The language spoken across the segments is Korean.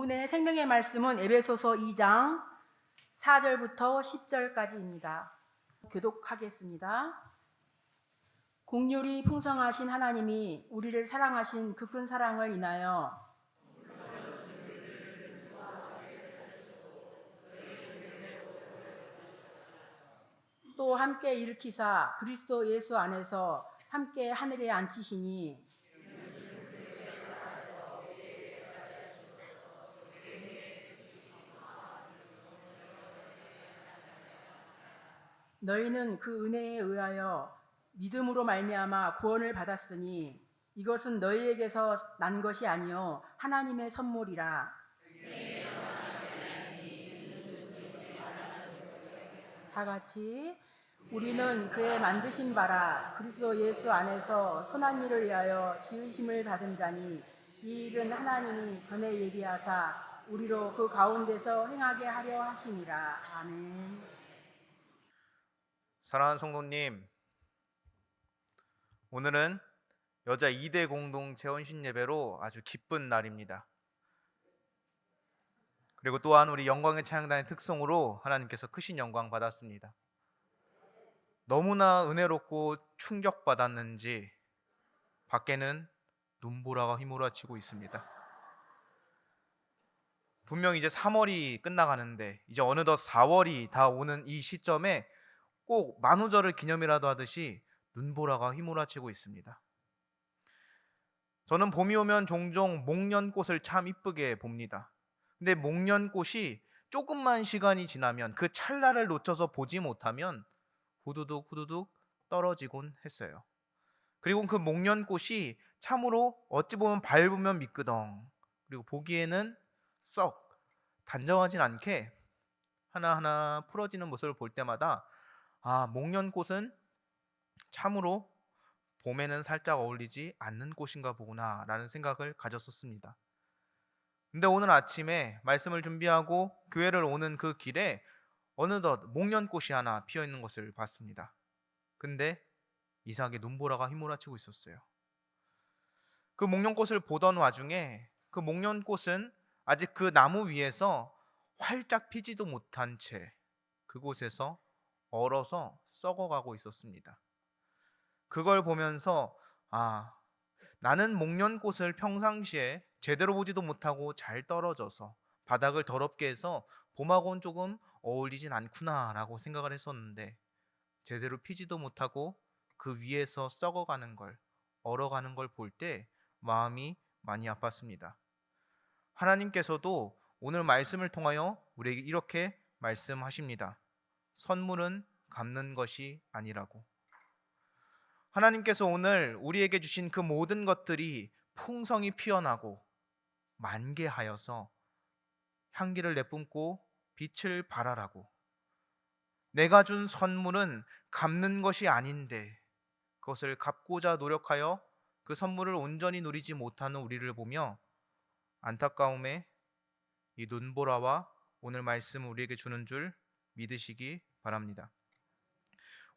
본문의 생명의 말씀은 에베소서 2장 4절부터 10절까지입니다. 교독하겠습니다. 긍휼이 풍성하신 하나님이 우리를 사랑하신 그 큰 사랑을 인하여 또 함께 일으키사 그리스도 예수 안에서 함께 하늘에 앉히시니 너희는 그 은혜에 의하여 믿음으로 말미암아 구원을 받았으니 이것은 너희에게서 난 것이 아니요 하나님의 선물이라. 다 같이 우리는 그의 만드신 바라 그리스도 예수 안에서 선한 일을 위하여 지으심을 받은 자니 이 일은 하나님이 전에 예비하사 우리로 그 가운데서 행하게 하려 하심이라. 아멘. 사랑하는 성도님, 오늘은 여자 2대 공동체 헌신 예배로 아주 기쁜 날입니다. 그리고 또한 우리 영광의 찬양단의 특성으로 하나님께서 크신 영광 받았습니다. 너무나 은혜롭고 충격받았는지 밖에는 눈보라가 휘몰아치고 있습니다. 분명 이제 3월이 끝나가는데 이제 어느덧 4월이 다 오는 이 시점에 꼭 만우절을 기념이라도 하듯이 눈보라가 휘몰아치고 있습니다. 저는 봄이 오면 종종 목련꽃을 참 이쁘게 봅니다. 근데 목련꽃이 조금만 시간이 지나면 그 찰나를 놓쳐서 보지 못하면 후두둑 후두둑 떨어지곤 했어요. 그리고 그 목련꽃이 참으로 어찌 보면 밟으면 미끄덩, 그리고 보기에는 썩 단정하진 않게 하나하나 풀어지는 모습을 볼 때마다 목련꽃은 참으로 봄에는 살짝 어울리지 않는 꽃인가 보구나 라는 생각을 가졌었습니다. 근데 오늘 아침에 말씀을 준비하고 교회를 오는 그 길에 어느덧 목련꽃이 하나 피어 있는 것을 봤습니다. 근데 이상하게 눈보라가 휘몰아치고 있었어요. 그 목련꽃을 보던 와중에 그 목련꽃은 아직 그 나무 위에서 활짝 피지도 못한 채 그곳에서 얼어서 썩어가고 있었습니다. 그걸 보면서 나는 목련꽃을 평상시에 제대로 보지도 못하고 잘 떨어져서 바닥을 더럽게 해서 봄하고는 조금 어울리진 않구나 라고 생각을 했었는데, 제대로 피지도 못하고 그 위에서 썩어가는 걸, 얼어가는 걸 볼 때 마음이 많이 아팠습니다. 하나님께서도 오늘 말씀을 통하여 우리에게 이렇게 말씀하십니다. 선물은 갚는 것이 아니라고. 하나님께서 오늘 우리에게 주신 그 모든 것들이 풍성히 피어나고 만개하여서 향기를 내뿜고 빛을 발하라고. 내가 준 선물은 갚는 것이 아닌데 그것을 갚고자 노력하여 그 선물을 온전히 누리지 못하는 우리를 보며 안타까움에 이 눈보라와 오늘 말씀을 우리에게 주는 줄 믿으시기 바랍니다.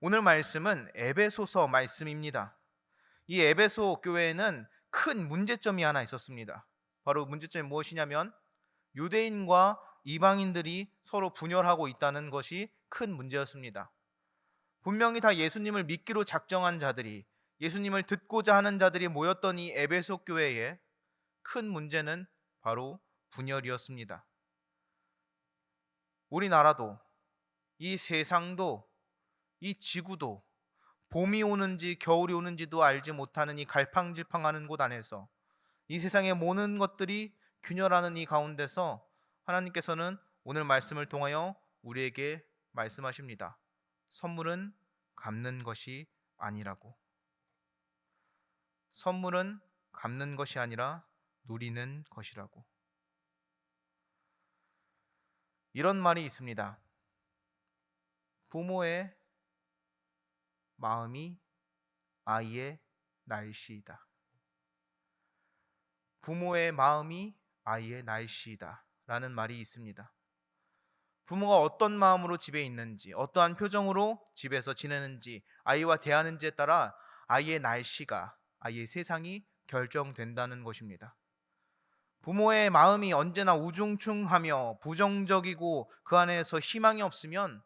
오늘 말씀은 에베소서 말씀입니다. 이 에베소 교회에는 큰 문제점이 하나 있었습니다. 바로 문제점이 무엇이냐면 유대인과 이방인들이 서로 분열하고 있다는 것이 큰 문제였습니다. 분명히 다 예수님을 믿기로 작정한 자들이, 예수님을 듣고자 하는 자들이 모였던 이 에베소 교회에 큰 문제는 바로 분열이었습니다. 우리나라도, 이 세상도, 이 지구도 봄이 오는지 겨울이 오는지도 알지 못하는 이 갈팡질팡하는 곳 안에서 이 세상의 모든 것들이 균열하는 이 가운데서 하나님께서는 오늘 말씀을 통하여 우리에게 말씀하십니다. 선물은 갚는 것이 아니라고. 선물은 갚는 것이 아니라 누리는 것이라고. 이런 말이 있습니다. 부모의 마음이 아이의 날씨이다. 부모의 마음이 아이의 날씨이다 라는 말이 있습니다. 부모가 어떤 마음으로 집에 있는지, 어떠한 표정으로 집에서 지내는지, 아이와 대하는지에 따라 아이의 날씨가, 아이의 세상이 결정된다는 것입니다. 부모의 마음이 언제나 우중충하며 부정적이고 그 안에서 희망이 없으면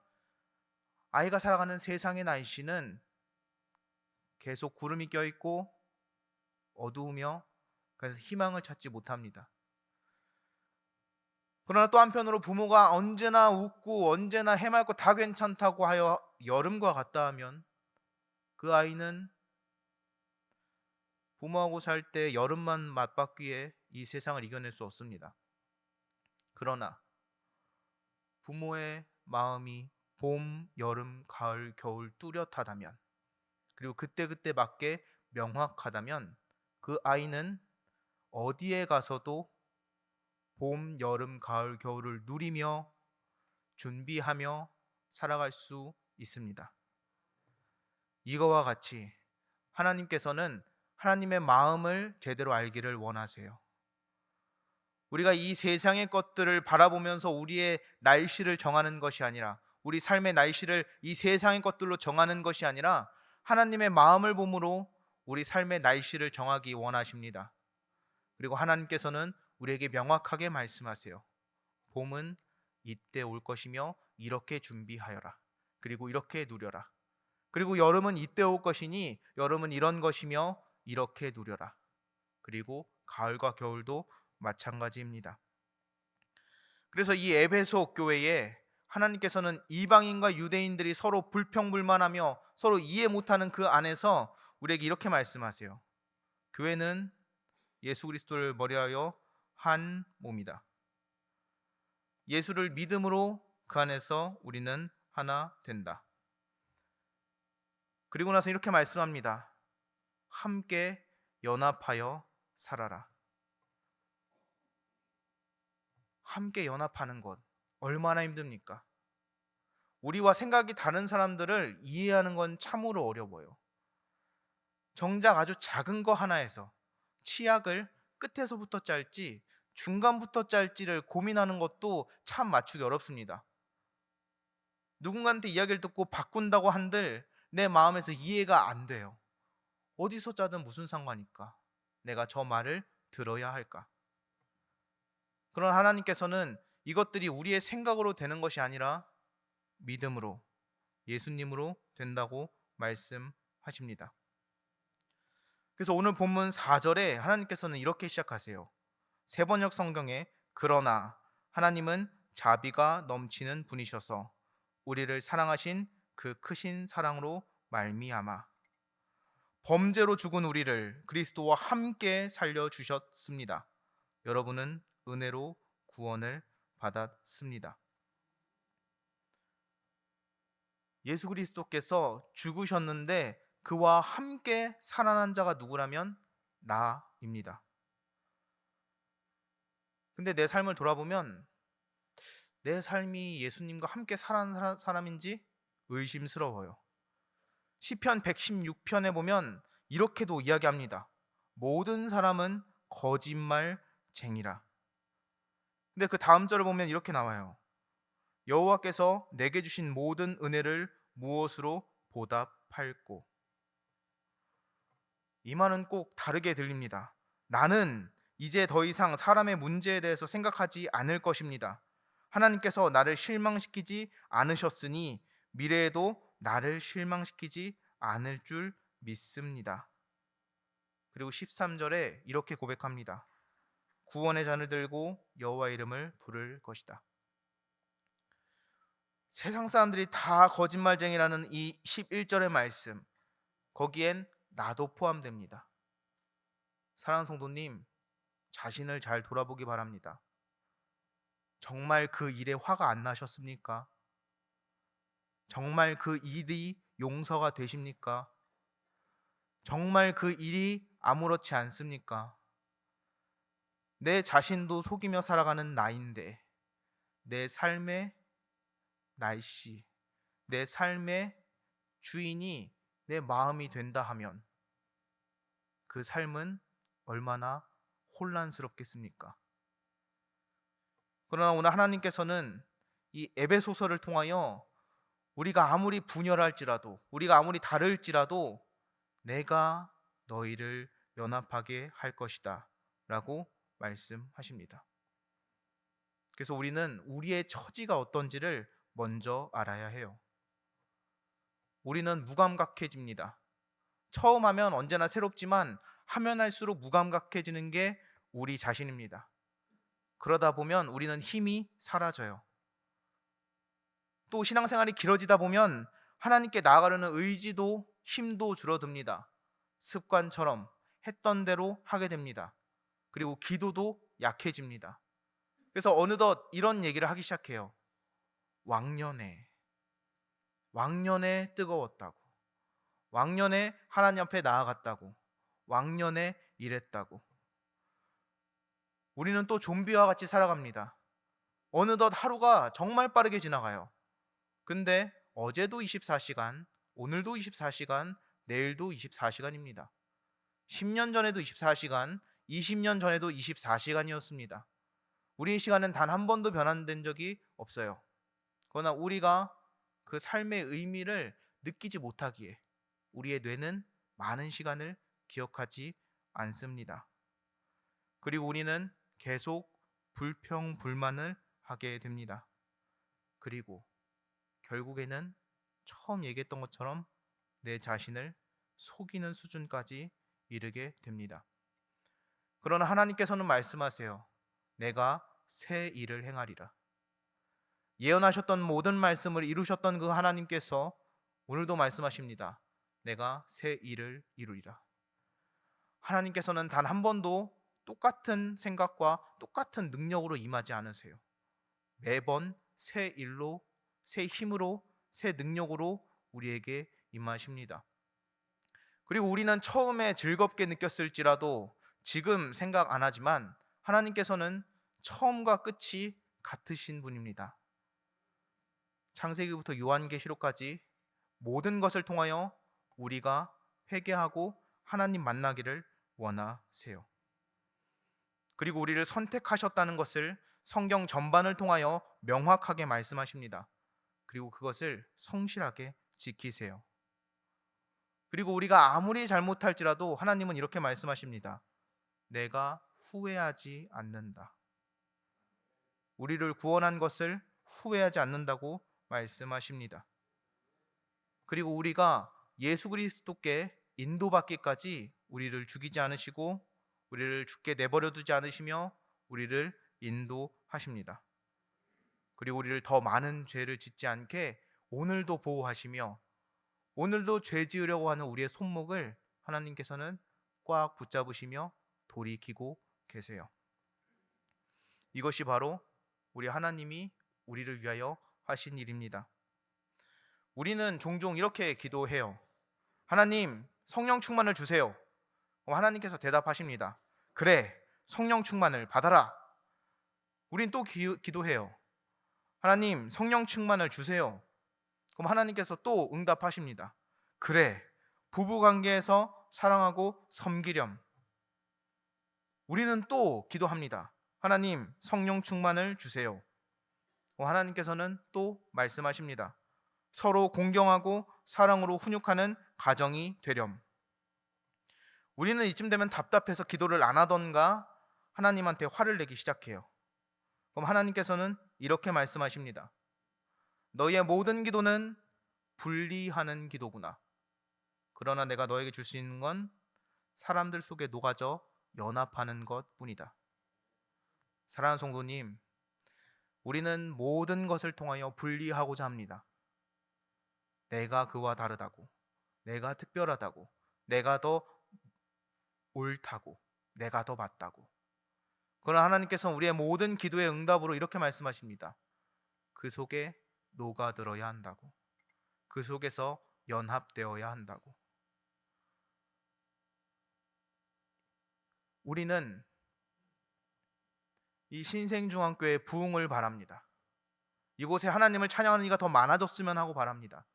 아이가 살아가는 세상의 날씨는 계속 구름이 껴있고 어두우며 그래서 희망을 찾지 못합니다. 그러나 또 한편으로 부모가 언제나 웃고 언제나 해맑고 다 괜찮다고 하여 여름과 같다 하면 그 아이는 부모하고 살 때 여름만 맞받기에 이 세상을 이겨낼 수 없습니다. 그러나 부모의 마음이 봄, 여름, 가을, 겨울 뚜렷하다면, 그리고 그때그때 맞게 명확하다면 그 아이는 어디에 가서도 봄, 여름, 가을, 겨울을 누리며 준비하며 살아갈 수 있습니다. 이거와 같이 하나님께서는 하나님의 마음을 제대로 알기를 원하세요. 우리가 이 세상의 것들을 바라보면서 우리의 날씨를 정하는 것이 아니라, 우리 삶의 날씨를 이 세상의 것들로 정하는 것이 아니라 하나님의 마음을 봄으로 우리 삶의 날씨를 정하기 원하십니다. 그리고 하나님께서는 우리에게 명확하게 말씀하세요. 봄은 이때 올 것이며 이렇게 준비하여라. 그리고 이렇게 누려라. 그리고 여름은 이때 올 것이니 여름은 이런 것이며 이렇게 누려라. 그리고 가을과 겨울도 마찬가지입니다. 그래서 이 에베소 교회에 하나님께서는 이방인과 유대인들이 서로 불평불만하며 서로 이해 못하는 그 안에서 우리에게 이렇게 말씀하세요. 교회는 예수 그리스도를 머리하여 한 몸이다. 예수를 믿음으로 그 안에서 우리는 하나 된다. 그리고 나서 이렇게 말씀합니다. 함께 연합하여 살아라. 함께 연합하는 것 얼마나 힘듭니까? 우리와 생각이 다른 사람들을 이해하는 건 참으로 어려워요. 정작 아주 작은 거 하나에서 치약을 끝에서부터 짤지 중간부터 짤지를 고민하는 것도 참 맞추기 어렵습니다. 누군가한테 이야기를 듣고 바꾼다고 한들 내 마음에서 이해가 안 돼요. 어디서 짜든 무슨 상관일까? 내가 저 말을 들어야 할까? 그러나 하나님께서는 이것들이 우리의 생각으로 되는 것이 아니라 믿음으로, 예수님으로 된다고 말씀하십니다. 그래서 오늘 본문 4절에 하나님께서는 이렇게 시작하세요. 세번역 성경에 그러나 하나님은 자비가 넘치는 분이셔서 우리를 사랑하신 그 크신 사랑으로 말미암아 범죄로 죽은 우리를 그리스도와 함께 살려주셨습니다. 여러분은 은혜로 구원을 받았습니다. 예수 그리스도께서 죽으셨는데 그와 함께 살아난 자가 누구라면 나입니다. 근데 내 삶을 돌아보면 내 삶이 예수님과 함께 살아난 사람인지 의심스러워요. 시편 116편에 보면 이렇게도 이야기합니다. 모든 사람은 거짓말쟁이라. 근데 그 다음 절을 보면 이렇게 나와요. 여호와께서 내게 주신 모든 은혜를 무엇으로 보답할꼬. 이 말은 꼭 다르게 들립니다. 나는 이제 더 이상 사람의 문제에 대해서 생각하지 않을 것입니다. 하나님께서 나를 실망시키지 않으셨으니 미래에도 나를 실망시키지 않을 줄 믿습니다. 그리고 13절에 이렇게 고백합니다. 구원의 잔을 들고 여호와 이름을 부를 것이다. 세상 사람들이 다 거짓말쟁이라는 이 11절의 말씀, 거기엔 나도 포함됩니다. 사랑하는 성도님, 자신을 잘 돌아보기 바랍니다. 정말 그 일에 화가 안 나셨습니까? 정말 그 일이 용서가 되십니까? 정말 그 일이 아무렇지 않습니까? 내 자신도 속이며 살아가는 나인데 내 삶의 날씨, 내 삶의 주인이 내 마음이 된다 하면 그 삶은 얼마나 혼란스럽겠습니까? 그러나 오늘 하나님께서는 이 에베소서를 통하여 우리가 아무리 분열할지라도, 우리가 아무리 다를지라도 내가 너희를 연합하게 할 것이다 라고 말씀하십니다. 그래서 우리는 우리의 처지가 어떤지를 먼저 알아야 해요. 우리는 무감각해집니다. 처음 하면 언제나 새롭지만 하면 할수록 무감각해지는 게 우리 자신입니다. 그러다 보면 우리는 힘이 사라져요. 또 신앙생활이 길어지다 보면 하나님께 나아가려는 의지도 힘도 줄어듭니다. 습관처럼 했던 대로 하게 됩니다. 그리고 기도도 약해집니다. 그래서 어느덧 이런 얘기를 하기 시작해요. 왕년에 뜨거웠다고, 왕년에 하나님 앞에 나아갔다고, 왕년에 이랬다고. 우리는 또 좀비와 같이 살아갑니다. 어느덧 하루가 정말 빠르게 지나가요. 근데 어제도 24시간, 오늘도 24시간, 내일도 24시간입니다. 10년 전에도 24시간, 20년 전에도 24시간이었습니다. 우리의 시간은 단 한 번도 변환된 적이 없어요. 그러나 우리가 그 삶의 의미를 느끼지 못하기에 우리의 뇌는 많은 시간을 기억하지 않습니다. 그리고 우리는 계속 불평불만을 하게 됩니다. 그리고 결국에는 처음 얘기했던 것처럼 내 자신을 속이는 수준까지 이르게 됩니다. 그러나 하나님께서는 말씀하세요. 내가 새 일을 행하리라. 예언하셨던 모든 말씀을 이루셨던 그 하나님께서 오늘도 말씀하십니다. 내가 새 일을 이루리라. 하나님께서는 단 한 번도 똑같은 생각과 똑같은 능력으로 임하지 않으세요. 매번 새 일로, 새 힘으로, 새 능력으로 우리에게 임하십니다. 그리고 우리는 처음에 즐겁게 느꼈을지라도 지금 생각 안 하지만 하나님께서는 처음과 끝이 같으신 분입니다. 창세기부터 요한계시록까지 모든 것을 통하여 우리가 회개하고 하나님 만나기를 원하세요. 그리고 우리를 선택하셨다는 것을 성경 전반을 통하여 명확하게 말씀하십니다. 그리고 그것을 성실하게 지키세요. 그리고 우리가 아무리 잘못할지라도 하나님은 이렇게 말씀하십니다. 내가 후회하지 않는다. 우리를 구원한 것을 후회하지 않는다고 말씀하십니다. 그리고 우리가 예수 그리스도께 인도받기까지 우리를 죽이지 않으시고 우리를 죽게 내버려 두지 않으시며 우리를 인도하십니다. 그리고 우리를 더 많은 죄를 짓지 않게 오늘도 보호하시며 오늘도 죄 지으려고 하는 우리의 손목을 하나님께서는 꽉 붙잡으시며 돌이키고 계세요. 이것이 바로 우리 하나님이 우리를 위하여 하신 일입니다. 우리는 종종 이렇게 기도해요. 하나님, 성령 충만을 주세요. 하나님께서 대답하십니다. 그래, 성령 충만을 받아라. 우린 또 기도해요. 하나님, 성령 충만을 주세요. 그럼 하나님께서 또 응답하십니다. 그래, 부부관계에서 사랑하고 섬기렴. 우리는 또 기도합니다. 하나님, 성령 충만을 주세요. 하나님께서는 또 말씀하십니다. 서로 공경하고 사랑으로 훈육하는 가정이 되렴. 우리는 이쯤 되면 답답해서 기도를 안 하던가 하나님한테 화를 내기 시작해요. 그럼 하나님께서는 이렇게 말씀하십니다. 너희의 모든 기도는 분리하는 기도구나. 그러나 내가 너에게 줄 수 있는 건 사람들 속에 녹아져 연합하는 것뿐이다. 사랑하는 성도님, 우리는 모든 것을 통하여 분리하고자 합니다. 내가 그와 다르다고, 내가 특별하다고, 내가 더 옳다고, 내가 더 맞다고. 그러나 하나님께서는 우리의 모든 기도의 응답으로 이렇게 말씀하십니다. 그 속에 녹아들어야 한다고, 그 속에서 연합되어야 한다고. 우리는 이 신생중앙교회 부흥을 바랍니다. 이곳에 하나님을 찬양하는 이가 더 많아졌으면 하고 바랍니다.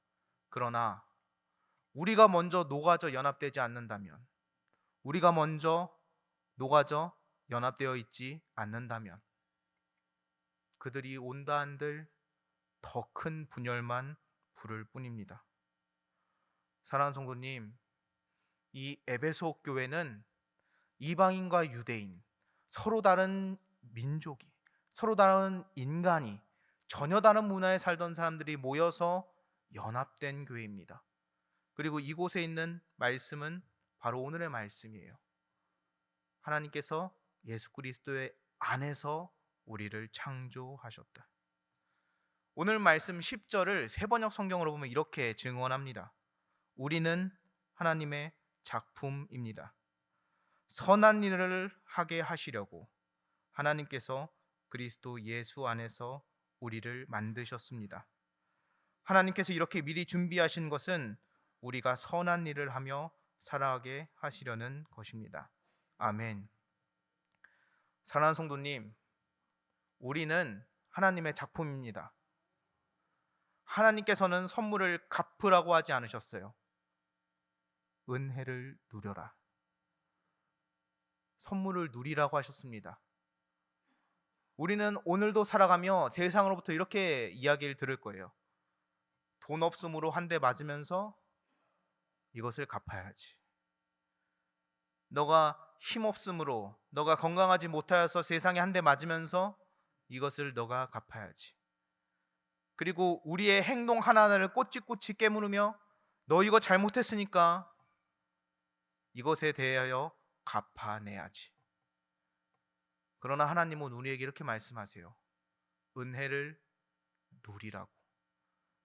그러나 우리가 먼저 녹아져 연합되지 않는다면, 우리가 먼저 녹아져 연합되어 있지 않는다면 그들이 온다 한들 더 큰 분열만 부를 뿐입니다. 사랑하는 성도님, 이 에베소 교회는 이방인과 유대인, 서로 다른 민족이, 서로 다른 인간이, 전혀 다른 문화에 살던 사람들이 모여서 연합된 교회입니다. 그리고 이곳에 있는 말씀은 바로 오늘의 말씀이에요. 하나님께서 예수 그리스도의 안에서 우리를 창조하셨다. 오늘 말씀 10절을 세번역 성경으로 보면 이렇게 증언합니다. 우리는 하나님의 작품입니다. 선한 일을 하게 하시려고 하나님께서 그리스도 예수 안에서 우리를 만드셨습니다. 하나님께서 이렇게 미리 준비하신 것은 우리가 선한 일을 하며 살아가게 하시려는 것입니다. 아멘. 사랑하는 성도님, 우리는 하나님의 작품입니다. 하나님께서는 선물을 갚으라고 하지 않으셨어요. 은혜를 누려라. 선물을 누리라고 하셨습니다. 우리는 오늘도 살아가며 세상으로부터 이렇게 이야기를 들을 거예요. 돈 없음으로 한 대 맞으면서 이것을 갚아야지. 너가 힘 없음으로, 너가 건강하지 못하여서 세상에 한 대 맞으면서 이것을 너가 갚아야지. 그리고 우리의 행동 하나하나를 꼬치꼬치 깨물으며 너 이거 잘못했으니까 이것에 대하여 갚아내야지. 그러나 하나님은 우리에게 이렇게 말씀하세요. 은혜를 누리라고.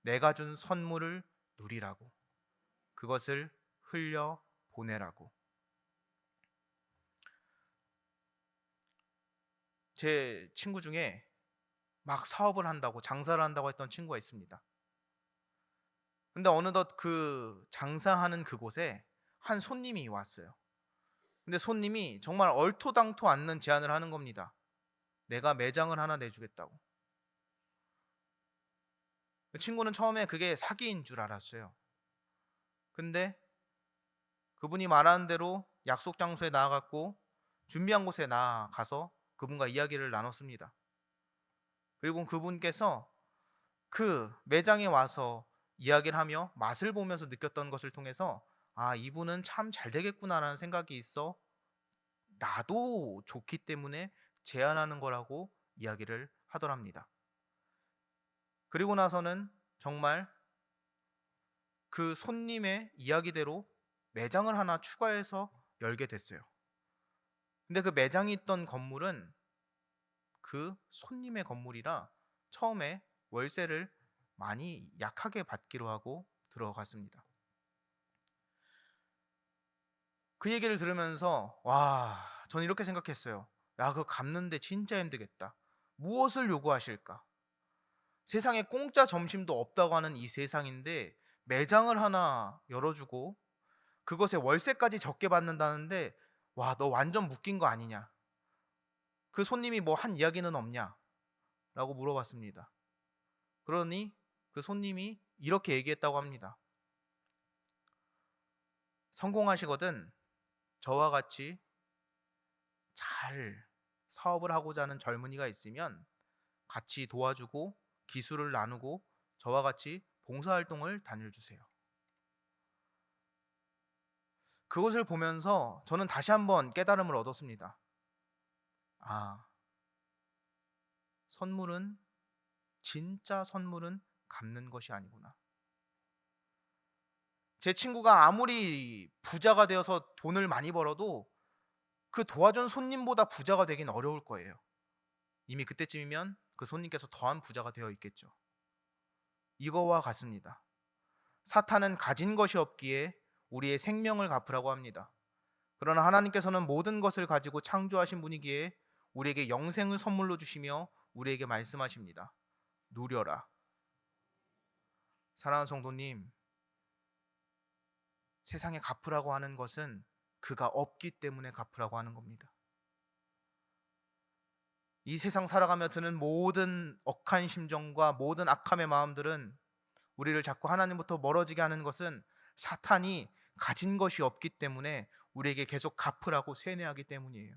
내가 준 선물을 누리라고. 그것을 흘려 보내라고. 제 친구 중에 막 사업을 한다고, 장사를 한다고 했던 친구가 있습니다. 근데 어느덧 그 장사하는 그곳에 한 손님이 왔어요. 근데 손님이 정말 얼토당토 않는 제안을 하는 겁니다. 내가 매장을 하나 내주겠다고. 그 친구는 처음에 그게 사기인 줄 알았어요. 근데 그분이 말하는 대로 약속 장소에 나아갔고 준비한 곳에 나아가서 그분과 이야기를 나눴습니다. 그리고 그분께서 그 매장에 와서 이야기를 하며 맛을 보면서 느꼈던 것을 통해서 아, 이분은 참 잘 되겠구나라는 생각이 있어 나도 좋기 때문에 제안하는 거라고 이야기를 하더랍니다. 그리고 나서는 정말 그 손님의 이야기대로 매장을 하나 추가해서 열게 됐어요. 근데 그 매장이 있던 건물은 그 손님의 건물이라 처음에 월세를 많이 약하게 받기로 하고 들어갔습니다. 그 얘기를 들으면서 와, 저는 이렇게 생각했어요. 야, 그거 갚는데 진짜 힘들겠다. 무엇을 요구하실까? 세상에 공짜 점심도 없다고 하는 이 세상인데 매장을 하나 열어주고 그것에 월세까지 적게 받는다는데 와, 너 완전 묶인 거 아니냐? 그 손님이 뭐 한 이야기는 없냐? 라고 물어봤습니다. 그러니 그 손님이 이렇게 얘기했다고 합니다. 성공하시거든 저와 같이 잘 사업을 하고자 하는 젊은이가 있으면 같이 도와주고 기술을 나누고 저와 같이 봉사활동을 다녀주세요. 그것을 보면서 저는 다시 한번 깨달음을 얻었습니다. 아, 선물은 진짜 선물은 갚는 것이 아니구나. 제 친구가 아무리 부자가 되어서 돈을 많이 벌어도 그 도와준 손님보다 부자가 되긴 어려울 거예요. 이미 그때쯤이면 그 손님께서 더한 부자가 되어 있겠죠. 이거와 같습니다. 사탄은 가진 것이 없기에 우리의 생명을 갚으라고 합니다. 그러나 하나님께서는 모든 것을 가지고 창조하신 분이기에 우리에게 영생을 선물로 주시며 우리에게 말씀하십니다. 누려라. 사랑하는 성도님, 세상에 갚으라고 하는 것은 그가 없기 때문에 갚으라고 하는 겁니다. 이 세상 살아가며 드는 모든 억한 심정과 모든 악함의 마음들은 우리를 자꾸 하나님부터 멀어지게 하는 것은 사탄이 가진 것이 없기 때문에 우리에게 계속 갚으라고 세뇌하기 때문이에요.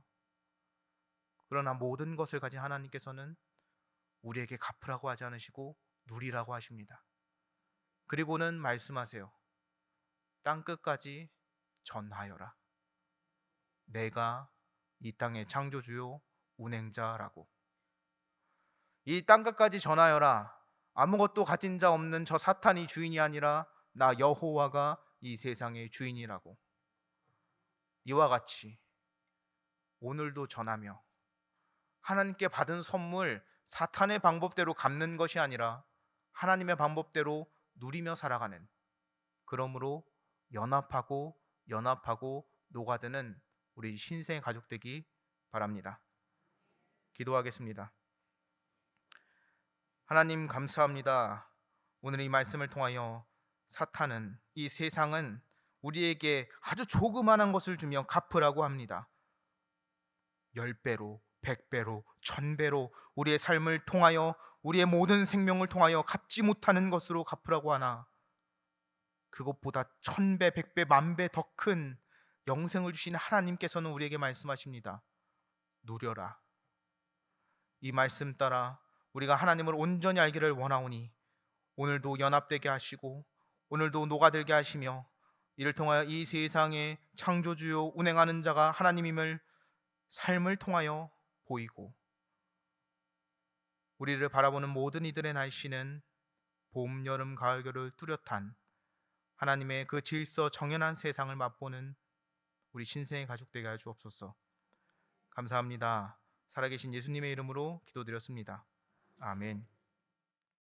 그러나 모든 것을 가진 하나님께서는 우리에게 갚으라고 하지 않으시고 누리라고 하십니다. 그리고는 말씀하세요. 땅끝까지 전하여라. 내가 이 땅의 창조주요 운행자라고. 이 땅끝까지 전하여라. 아무것도 가진 자 없는 저 사탄이 주인이 아니라 나 여호와가 이 세상의 주인이라고. 이와 같이 오늘도 전하며 하나님께 받은 선물 사탄의 방법대로 갚는 것이 아니라 하나님의 방법대로 누리며 살아가는, 그러므로 연합하고 녹아드는 우리 신생 가족 되기 바랍니다. 기도하겠습니다. 하나님 감사합니다. 오늘 이 말씀을 통하여 사탄은, 이 세상은 우리에게 아주 조그마한 것을 주며 갚으라고 합니다. 10배로, 100배로, 1000배로 우리의 삶을 통하여, 우리의 모든 생명을 통하여 갚지 못하는 것으로 갚으라고 하나, 그것보다 1000배, 100배, 10,000배 더 큰 영생을 주신 하나님께서는 우리에게 말씀하십니다. 누려라. 이 말씀 따라 우리가 하나님을 온전히 알기를 원하오니 오늘도 연합되게 하시고 오늘도 녹아들게 하시며 이를 통하여 이 세상의 창조주요 운행하는 자가 하나님임을 삶을 통하여 보이고, 우리를 바라보는 모든 이들의 날씨는 봄, 여름, 가을, 겨울 뚜렷한 하나님의 그 질서 정연한 세상을 맛보는 우리 신생의 가족 되게 하여 주옵소서. 감사합니다. 살아계신 예수님의 이름으로 기도드렸습니다. 아멘.